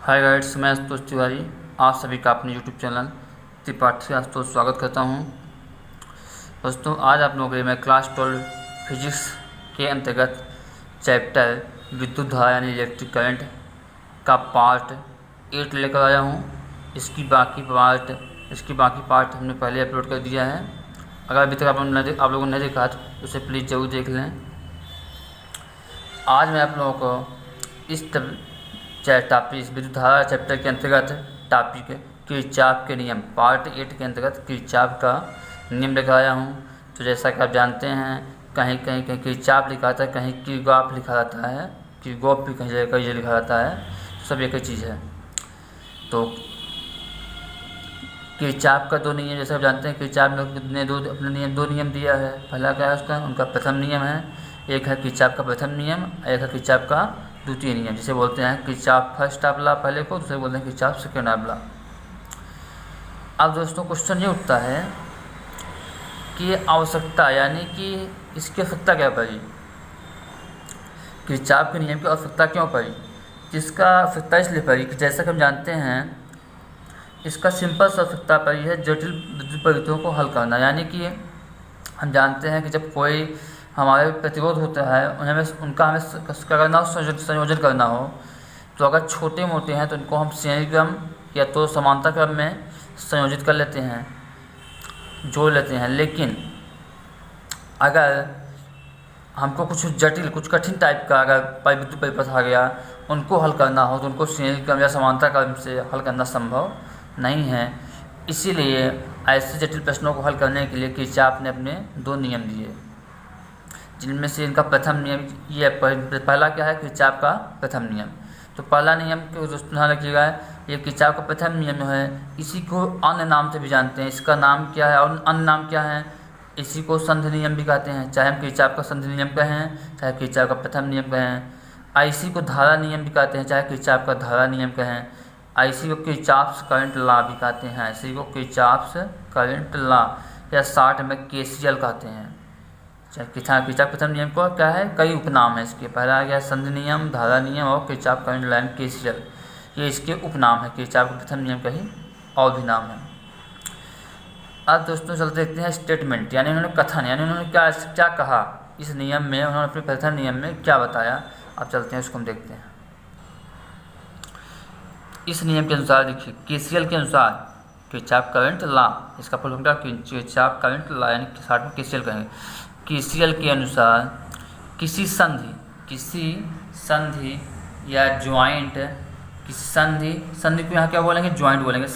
हाय guides, मैं आशुतोष तिवारी आप सभी का अपने यूट्यूब चैनल त्रिपाठी आशुतोष स्वागत करता हूं। दोस्तों, आज आप लोगों के लिए मैं क्लास 12 फिजिक्स के अंतर्गत चैप्टर विद्युत धारा यानी इलेक्ट्रिक करंट का पार्ट 8 लेकर आया हूं। इसकी बाकी पार्ट हमने पहले अपलोड कर दिया है। अगर अभी तक आप लोगों ने नहीं देखा तो उसे प्लीज़ ज़रूर देख लें। आज मैं आप लोगों को इस टॉपिक विद्युत धारा चैप्टर के अंतर्गत टॉपिक किरचॉफ के नियम पार्ट 8 के अंतर्गत किरचॉफ का नियम लेकर आया हूँ। तो जैसा कि आप जानते हैं, कहीं किरचॉफ लिखा रहता है, कहीं किरगॉफ लिखा रहता है, किरगॉफ भी कहीं जगह लिखा रहता है। तो सब एक ही चीज़ है। तो किरचॉफ का दो नियम, जैसे आप जानते हैं, किरचॉफ ने दो नियम दिया है। पहला क्या है उनका प्रथम नियम है, एक है किरचॉफ का प्रथम नियम, एक है किरचॉफ का द्वितीय नियम, जिसे बोलते हैं किरचॉफ फर्स्ट ऑफ लॉ पहले को, दूसरे बोलते हैं किरचॉफ सेकेंड ऑफ लॉ। अब दोस्तों क्वेश्चन ये उठता है कि आवश्यकता यानी कि इसकी आवश्यकता क्या पड़ी, किरचॉफ के नियम की आवश्यकता क्यों पड़ी। जिसका आवश्यकता इसलिए पड़ी कि जैसा कि हम जानते हैं, इसका सिंपल सा आवश्यकता पड़ी है जटिल विद्युत परिवर्तनों को हल करना। यानी कि हम जानते हैं कि जब कोई हमारे प्रतिरोध होता है उनका हमें करना संयोजन करना हो, तो अगर छोटे मोटे हैं तो उनको हम श्रेणी क्रम या तो समांतर क्रम में संयोजित कर लेते हैं, जोड़ लेते हैं। लेकिन अगर हमको कुछ जटिल कुछ कठिन टाइप का अगर विद्युत परिपथ आ गया, उनको हल करना हो तो उनको श्रेणी क्रम या समांतर क्रम से हल करना संभव नहीं है। इसीलिए ऐसे जटिल प्रश्नों को हल करने के लिए किरचॉफ ने अपने दो नियम दिए, जिनमें से इनका प्रथम नियम ये पहला क्या है, किरचॉफ का प्रथम नियम। तो पहला नियम को दोस्तों ध्यान रखिएगा, ये किरचॉफ का प्रथम नियम है। इसी को अन्य नाम से भी जानते हैं। इसका नाम क्या है और अन्य नाम क्या है, इसी को संधि नियम भी कहते हैं। चाहे हम किरचॉफ का संधि नियम कहें, चाहे किरचॉफ का प्रथम नियम कहें। इसी को धारा नियम भी कहते हैं, चाहे किरचॉफ का धारा नियम कहें। इसी को किरचॉफ करंट लॉ भी कहते हैं। इसी को किरचॉफ करंट लॉ या शॉर्ट में केसीएल कहते हैं। किरचॉफ प्रथम नियम को क्या है, कई उपनाम है इसके। पहला आ गया संधि नियम, धारा नियम और किरचॉफ करंट लॉ केसीएल, ये इसके उपनाम है। किरचॉफ के प्रथम नियम का ही और भी नाम है। अब दोस्तों चलते देखते हैं स्टेटमेंट, यानी उन्होंने कथन, यानी उन्होंने क्या कहा इस नियम में, उन्होंने अपने प्रथम नियम में क्या बताया। अब चलते हैं उसको हम देखते हैं। इस नियम के अनुसार देखिए, केसीएल के अनुसार किरचॉफ करंट लॉ, इसका full form Kirchhoff current law यानी शॉर्ट में केसीएल कहेंगे। केसीएल के अनुसार किसी संधि या ज्वाइंट, संधि को यहाँ क्या बोलेंगे, ज्वाइंट बोलेंगे।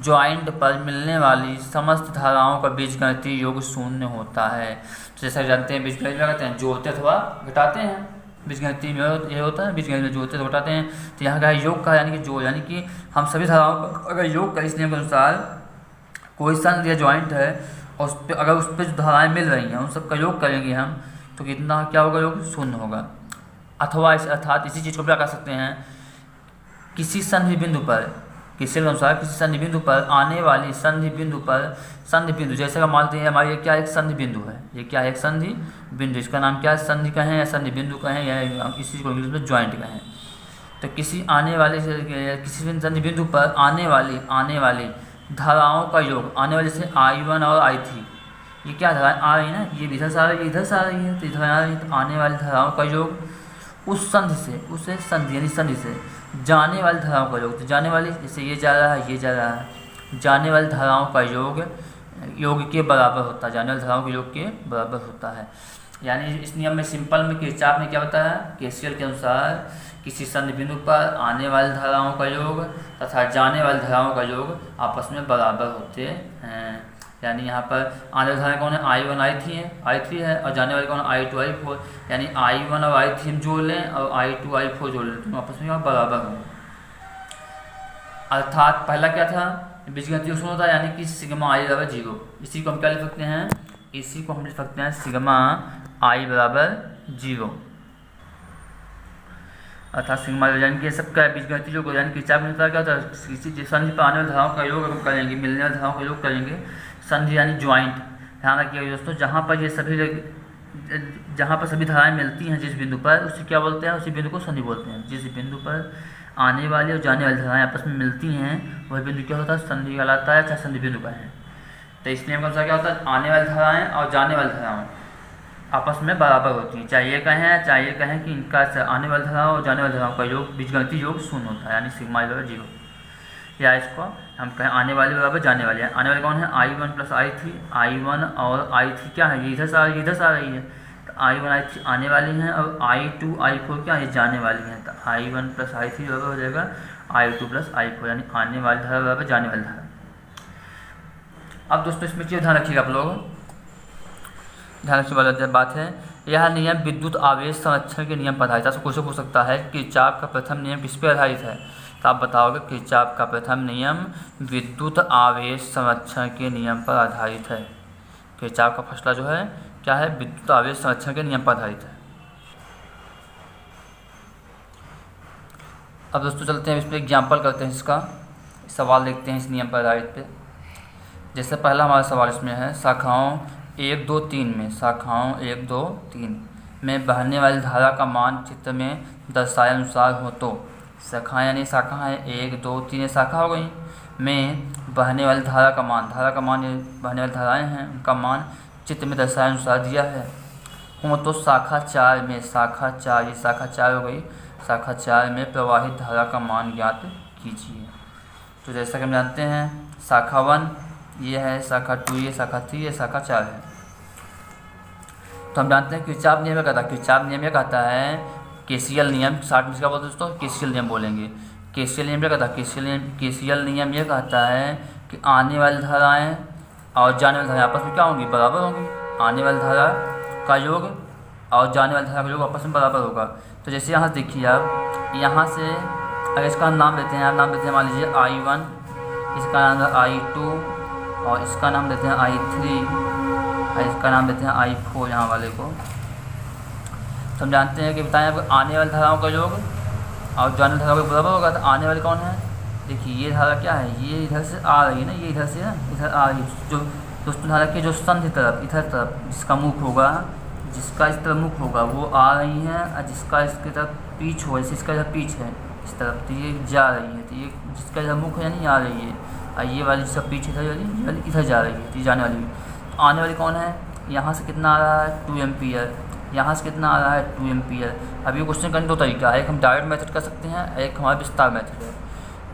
ज्वाइंट पर मिलने वाली समस्त धाराओं का बीजगणितीय योग शून्य होता है। तो जैसा जानते हैं, बीजगणित में कहते हैं जोड़ते अथवा घटाते हैं। बीजगणितीय में ये होता है, बीजगणित में जोड़ते अथवा घटाते हैं। तो यहाँ का योग का यानी कि जोड़, यानी कि हम सभी धाराओं का अगर योग करें, इस नियम के अनुसार कोई संधि या ज्वाइंट है और उस पर जो धाराएँ मिल रही हैं उन सब का योग करेंगे हम, तो कितना क्या होगा, योग शून्य होगा। अर्थात इसी चीज़ को क्या कह सकते हैं, किसी संधि बिंदु पर, किसी के अनुसार किसी संधि बिंदु पर आने वाली संधि बिंदु जैसे कि मानते हैं हमारी क्या एक संधि बिंदु है, ये क्या है एक संधि बिंदु, इसका नाम क्या है, संधि कहें या संधि बिंदु कहें या किसी को इंग्लिश में ज्वाइंट कहें। तो किसी संधि बिंदु पर आने वाली धाराओं का योग, आने वाले जैसे I1 और I3, ये क्या धाराएँ आ रही है ना, ये इधर से आ रही है, इधर से आ रही है, तो इधर आ रही है। तो आने वाली धाराओं का योग उस संधि से जाने वाली धाराओं का योग, तो जाने वाली जैसे ये जा रहा है, ये जा रहा है, जाने वाली धाराओं का योग के बराबर होता है, जाने वाली धाराओं के योग के बराबर होता है। यानी इस नियम में सिंपल में किरचॉफ ने क्या बताया, केसीएल के अनुसार किसी संधि बिंदु पर आने वाली धाराओं का योग तथा जाने वाली धाराओं का योग आपस में बराबर होते हैं। यानी यहाँ पर आने वाली धाराएँ कौन है, I1 I3 है और जाने वाली कौन है, I2 I4। यानी I1 और I3 हम जोड़ लें और I2 I4 जोड़ लें तो आपस में यहाँ बराबर हों। अर्थात पहला क्या था, बीजगणितीय शून्य होता है, यानी कि सिग्मा I बराबर 0। इसी को हम क्या लिख सकते हैं, इसी को हम लिख सकते हैं सिग्मा I बराबर 0। अर्थात सिग्मा यानी कि सब क्या बीजगणितीय योग, यानी किरचॉफ के अनुसार क्या होता है, किसी संधि पर आने वाली धाराओं का योग हम करेंगे, मिलने वाली धाराओं का योग करेंगे। संधि यानी ज्वाइंट, ध्यान रखिएगा दोस्तों, जहाँ पर सभी धाराएं मिलती हैं जिस बिंदु पर, उसे क्या बोलते हैं, उसी बिंदु को संधि बोलते हैं। जिस बिंदु पर आने वाली और जाने वाली धाराएं आपस में मिलती हैं वह बिंदु क्या होता है, संधि कहलाता है, चाहे संधि बिंदु कहें। तो इस नियम के अनुसार क्या होता है, आने वाली धाराएं और जाने वाली धाराएं आपस में बराबर होती हैं। चाहे ये कहें कि इनका आने वाली धाराओं और जाने वाली धाराओं का योग, बीजगणितीय योग शून्य होता है, यानी सिग्मा बराबर 0। या इसको हम कहें आने वाली बराबर जाने वाली है। आने वाली कौन है, I1 + I3। I1 और I3 क्या है, ये इधर से आ रही है, इधर से आ रही है, तो I1 I3 आने वाली हैं और I2 I4 क्या है, जाने वाली हैं। तो I1 + I3 बराबर हो जाएगा I2 + I4, यानी आने वाली धारा बराबर जाने वाली धारा। अब दोस्तों इसमें चीज़ ध्यान रखिएगा आप लोग, ध्यान रखने वाली बात है, यह नियम विद्युत आवेश संरक्षण के नियम पर आधारित है। आपसे क्वेश्चन पूछ सकता है कि किरचॉफ का प्रथम नियम किस पर आधारित है, तो आप बताओगे किरचॉफ का प्रथम नियम विद्युत आवेश संरक्षण के नियम पर आधारित है। किरचॉफ का फैसला जो है क्या है, विद्युत आवेश संरक्षण के नियम पर आधारित है। अब दोस्तों चलते हैं इस पर एग्जाम्पल करते हैं, इसका सवाल देखते हैं इस नियम पर आधारित पे। जैसे पहला हमारा सवाल इसमें है, शाखाओं 1, 2, 3 में, शाखाओं 1, 2, 3 में बहने वाली धारा का मान चित्र में दर्शाए अनुसार हो तो शाखाएँ, यानी शाखा है 1, 2, 3 शाखा हो गई, में बहने वाली धारा का मान ये बहने वाली धाराएं हैं, उनका मान चित्र में दर्शाए अनुसार दिया है हो तो शाखा 4 में, शाखा 4 ये शाखा 4 हो गई, शाखा 4 में प्रवाहित धारा का मान ज्ञात कीजिए। तो जैसा कि हम जानते हैं शाखा 1 ये है, शाखा 2 ये, शाखा 3 ये, शाखा 4 है। तो हम जानते हैं किरचॉफ नियम क्या कहता है, किरचॉफ नियम यह कहता है, केसीएल नियम शॉर्ट में क्या बोलते हैं दोस्तों, केसीएल नियम बोलेंगे। केसीएल नियम क्या कहता है, केसीएल नियम यह कहता है कि आने वाली धाराएं और जाने वाली धाराएं आपस में क्या होंगी, बराबर होंगी। आने वाली धारा का योग और जाने वाली धारा का योग आपस में बराबर होगा। तो जैसे यहाँ से देखिए आप, यहाँ से अगर इसका नाम देते हैं, आप नाम देते हैं मान लीजिए I1, इसका नाम है I2 और इसका नाम देते हैं I3 और इसका नाम देते हैं I4 यहाँ वाले को। तो हम जानते हैं कि बताएं आपको आने वाली धाराओं का योग और जाने वाली धाराओं का बराबर होगा। तो आने वाली कौन है, देखिए ये धारा क्या है, ये इधर से आ रही है ना, ये इधर से इधर आ रही है, जो दोस्तों धारा की जो संधि तरफ इधर तरफ जिसका मुख होगा, जिसका इस तरफ मुख होगा वो आ रही है, और जिसका इसके तरफ पीछ हो, जैसे इसका इधर पीछ है इस तरफ, तो ये जा रही है, तो ये जिसका इधर मुख है यानी आ रही है, और ये वाली जिसका पीछ इधर वाली इधर जा रही है, तो ये जाने वाली है। तो आने वाली कौन है, यहाँ से कितना आ रहा है 2 एम्पियर, यहाँ से कितना आ रहा है 2 एम्पियर। अब ये क्वेश्चन करने 2 तरीका है, एक हम डायरेक्ट मेथड कर सकते हैं, एक हमारा विस्तार मेथड है।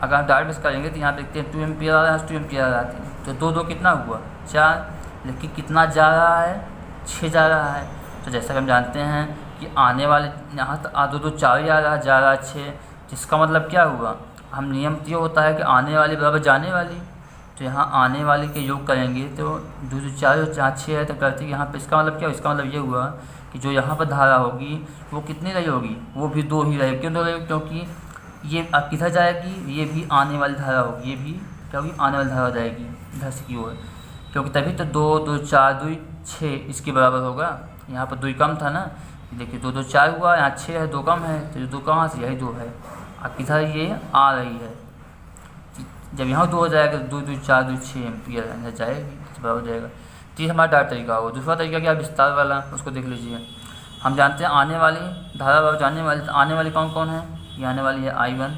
अगर हम डायरेक्ट मेथड करेंगे तो यहाँ देखते हैं 2 एम्पियर आ रहा है, 2 एम्पियर आ रहा है, तो 2 2 कितना हुआ 4, लेकिन कितना जा रहा है 6 जा रहा है। तो जैसा कि हम जानते हैं कि आने वाले यहाँ तक 2 2 4 ही आ रहा है, जा रहा है 6, जिसका मतलब क्या हुआ, हम नियम तो ये होता है कि आने वाली बराबर जाने वाली, तो यहाँ आने वाले के योग करेंगे तो 2 2 4 और 4 6 है, तो करते यहाँ पे इसका मतलब क्या हुआ, इसका मतलब ये हुआ कि जो यहाँ पर धारा होगी वो कितनी रही होगी, वो भी 2 ही रहेगी। क्यों 2 रहेगी, क्योंकि ये किधर जाएगी, ये भी आने वाली धारा होगी, ये भी क्या होगी, आने वाली धारा हो जाएगी इधर से की ओर, क्योंकि तभी तो 2 2 4 2 6 इसके बराबर होगा। यहाँ पर 2 कम था ना, देखिए 2 2 4 हुआ, यहाँ 6 है, 2 कम है, तो ये 2 कहाँ से, यही 2 है, अब किधर ये आ रही है, जब यहाँ 2 हो जाएगा तो 2 2 4 2 6 एम्पियर अंदर जाएगी, तो बराबर हो जाएगा। तो ये हमारा डायरेक्ट तरीका होगा। दूसरा तरीका क्या, विस्तार वाला, उसको देख लीजिए। हम जानते हैं आने वाली धारा बराबर जाने वाली, तो आने वाली कौन कौन है, ये आने वाली है I1,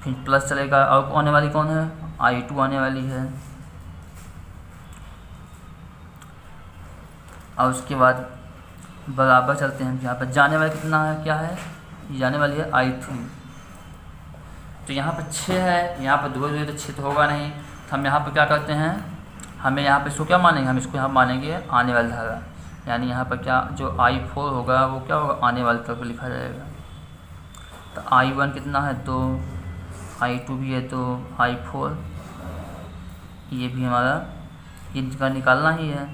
फिर प्लस चलेगा, और आने वाली कौन है I2 आने वाली है, और उसके बाद बराबर चलते हैं यहाँ पर जाने वाली कितना है, क्या है, ये जाने वाली है I3। तो यहाँ पर 6 है, यहाँ पर 2 2 तो 6 तो होगा नहीं, तो हम यहाँ पर क्या करते हैं, हमें यहाँ पर इसको क्या मानेंगे, हम इसको यहाँ मानेंगे आने वाली धारा, यानी यहाँ पर क्या जो I4 होगा वो क्या होगा, आने वाली तरफ लिखा जाएगा। तो I1 कितना है 2, I2 भी है 2, I4 ये भी हमारा इनका निकालना ही है,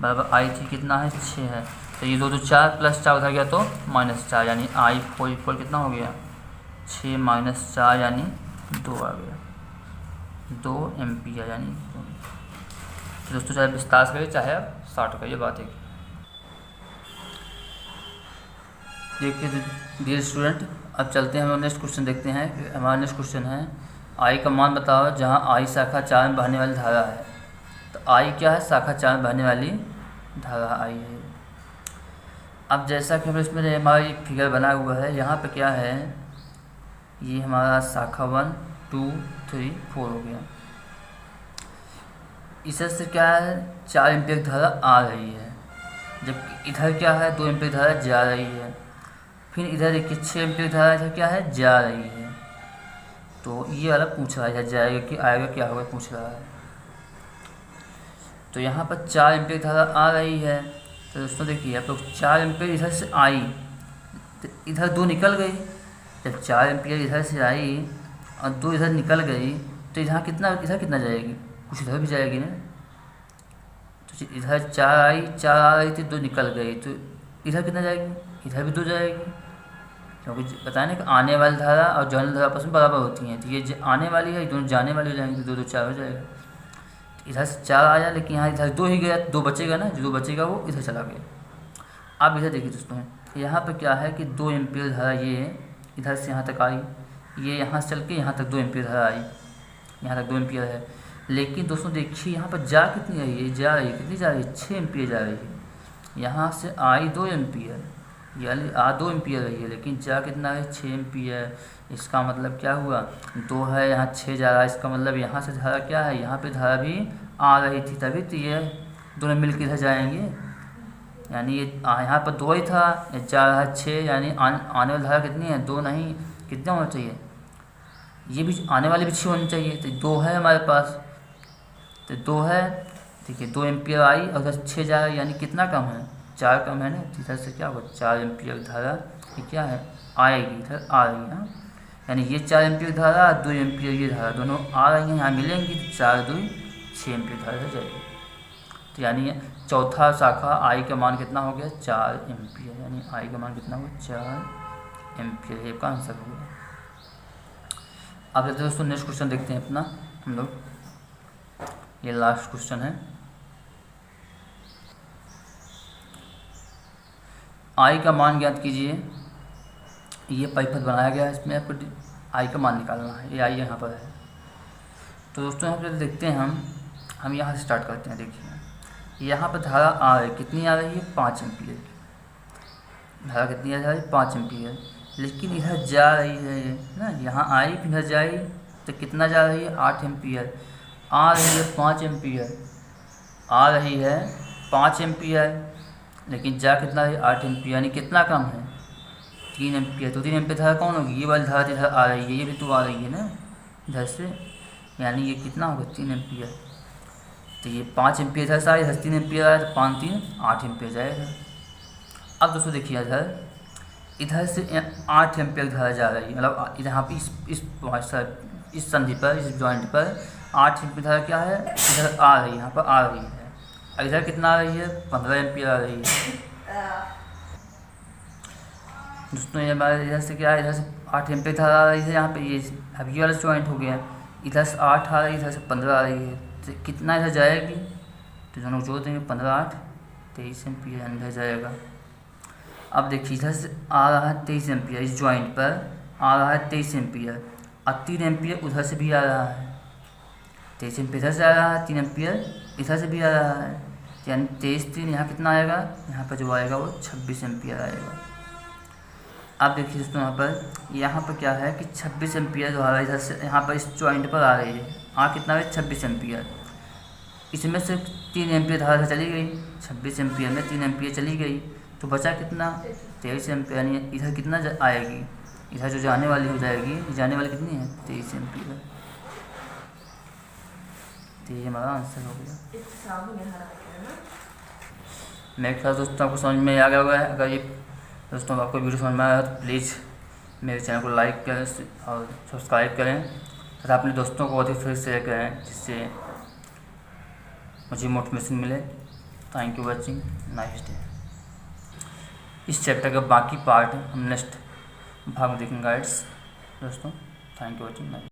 बराबर I3 कितना है 6 है, तो ये 2 2 4 प्लस 4 उधर गया तो -4, यानी I4 कितना हो गया 6 - 4 यानी 2 आ गया, 2 एम्पियर यानी 2। तो दोस्तों चाहे विस्तार करिए चाहे आप शॉर्ट करिए, बात है। देखिए डियर स्टूडेंट, अब चलते हैं हम नेक्स्ट क्वेश्चन देखते हैं। हमारा नेक्स्ट क्वेश्चन है I का मान बताओ जहाँ I शाखा 4 में बहने वाली धारा है। तो I क्या है, शाखा 4 में बहने वाली धारा I है। अब जैसा कि हम इसमें हमारा फिगर बना हुआ है, यहाँ पे क्या है ये हमारा शाखा 1 2 3 4 हो गया। इधर से क्या है 4 एम्पीयर धारा आ रही है, जबकि इधर क्या है 2 एम्पीयर धारा जा रही है। फिर इधर देखिए 6 एम्पीयर धारा इधर क्या है जा रही है। तो ये वाला पूछ रहा है इधर जाएगा कि आएगा क्या होगा पूछ रहा है। तो यहाँ पर 4 एम्पीयर धारा आ रही है। तो दोस्तों देखिए आप लोग 4 एम्पीयर इधर से आई तो इधर 2 निकल गई। जब 4 एम्पीयर इधर से आई और 2 इधर निकल गई तो इधर कितना जाएगी, कुछ इधर भी जाएगी ना। तो इधर 4 आई, 4 आ रही थी 2 निकल गई, तो इधर कितना जाएगी, इधर भी 2 जाएगी। क्योंकि बताया ना कि आने वाली धारा और जाने वाली धारा आपस में बराबर होती हैं। तो ये आने वाली है, दोनों जाने वाली हो जाएंगी, तो 2 2 4 हो जाएगा। इधर से 4 आया लेकिन यहाँ इधर 2 ही गया, 2 बचेगा ना, जो 2 बचेगा वो इधर चला गया। अब इधर देखिए दोस्तों यहाँ पर क्या है कि 2 एम्पीयर धारा ये इधर से यहाँ तक आई, ये यहाँ से चल के यहाँ तक 2 एम्पीयर धारा आई, यहाँ तक 2 एम्पीयर है। लेकिन दोस्तों देखिए यहाँ पर जा कितनी रही है, जा रही है कितनी जा रही है 6 एम्पीयर जा रही है। यहाँ से आई 2 एम्पीयर, यानी 2 एम्पीयर रही है, लेकिन जा कितना है 6 एम्पीयर। इसका मतलब क्या हुआ 2 है, यहाँ 6 जा रहा है। इसका मतलब यहाँ से धारा क्या है, यहाँ पे धारा भी आ रही थी, तभी तो ये दोनों मिल के इधर जाएंगे। यानी ये यहाँ पर 2 ही था, ये जा रहा है 6, यानी आने वाली धारा कितनी है 2 नहीं, कितना होना चाहिए, ये भी आने वाली भी 6 होनी चाहिए। तो 2 है हमारे पास, तो 2 है, देखिए 2 एम्पीयर आई और उधर 6 जा रहा है, यानी कितना कम है 4 कम है ना। इधर से क्या होगा 4 एम्पीयर धारा ये क्या है आएगी, इधर आ रही है। यानी ये 4 एम्पीयर धारा 2 एम्पीयर ये धारा दोनों आ रही हैं, यहाँ मिलेंगी, 4 2 6 एम्पीयर धारा हो जाएगी। तो यानी चौथा शाखा आई का मान कितना हो गया 4 एम्पीयर, यानी आई का मान कितना हुआ 4 एम्पीयर, ये का आंसर हो गया। अब दोस्तों नेक्स्ट क्वेश्चन देखते हैं अपना हम लोग, ये लास्ट क्वेश्चन है। आई का मान ज्ञात कीजिए। ये परिपथ बनाया गया है, इसमें आपको आई का मान निकालना है। ये आई यहाँ पर है। तो दोस्तों यहाँ पर देखते हैं हम यहाँ से स्टार्ट करते हैं। देखिए यहाँ पर धारा आ रही, कितनी आ रही है 5 एम्पीयर, धारा कितनी आ रही है 5 एम्पीयर। लेकिन इधर जा रही है ना, यहाँ आई फिर इधर जाई तो कितना जा रही है 8 एम्पीयर। आ रही है 5 एम्पीयर, आ रही है 5 एम्पीयर, लेकिन जा कितना है 8 एम्पीयर, यानी कितना कम है 3 एम्पीयर। तो 3 एम्पीयर धारा कौन होगी, ये वाली धारा इधर आ रही है, ये भी तो आ रही है ना इधर से, यानी ये कितना होगा 3 एम्पीयर। तो ये 5 एम्पीयर इधर से आए, इधर 3 एम्पीयर आया, तो 5 3 8 एम्पीयर जाएगा। अब दोस्तों देखिए इधर से 8 एम्पीयर धारा जा रही है, मतलब यहाँ पे इस संधि पर, इस जॉइंट पर 8 एम्पीयर धारा क्या है इधर आ रही है, यहाँ पर आ रही है। इधर कितना आ रही है 15 एम्पीयर आ रही है। दोस्तों ये हमारे इधर से क्या है, इधर से 8 एम्पीयर धारा आ रही है, यहाँ पे ये अब ये वाला जॉइंट हो गया। इधर से 8 आ रही है, इधर से 15 आ रही है, तो कितना इधर जाएगी, तो दोनों जोड़ देंगे 15 8 23 एम्पीयर अंदर जाएगा। अब देखिए इधर से आ रहा है 23 एम्पीयर, इस जॉइंट पर आ रहा है 23 एम्पीयर, और 3 एम्पीयर उधर से भी आ रहा है। 23 एम्पीयर इधर से आ रहा है, 3 एम्पीयर इधर से भी आ रहा है, यानी 23 3 यहाँ कितना आएगा, यहाँ पर जो आएगा वो 26 एम्पीयर आएगा। अब देखिए दोस्तों यहाँ पर क्या है कि 26 एम्पीयर जो आ रहा है इधर से, यहाँ पर इस जॉइंट पर आ रही है, कितना है 26 एम्पीयर। इसमें से 3 एम्पीयर धारा चली गई, 26 एम्पीयर में 3 एम्पीयर चली गई, तो बचा कितना 23 एम्पीयर। यानी इधर कितना आएगी, इधर जो जाने वाली हो जाएगी, जाने वाली कितनी है 23 एम्पीयर। तो ये हमारा आंसर हो गया। मेरे ख्याल दोस्तों आपको समझ में आ गया होगा। अगर ये दोस्तों आपको वीडियो समझ में आया तो प्लीज़ मेरे चैनल को लाइक करें और सब्सक्राइब करें तथा अपने दोस्तों को अधिक से शेयर करें, जिससे मुझे मोटिवेशन मिले। Thank you watching, nice day. इस चैप्टर का बाकी पार्ट हम नेक्स्ट भाग में देखेंगे गाइड्स दोस्तों। Thank you watching.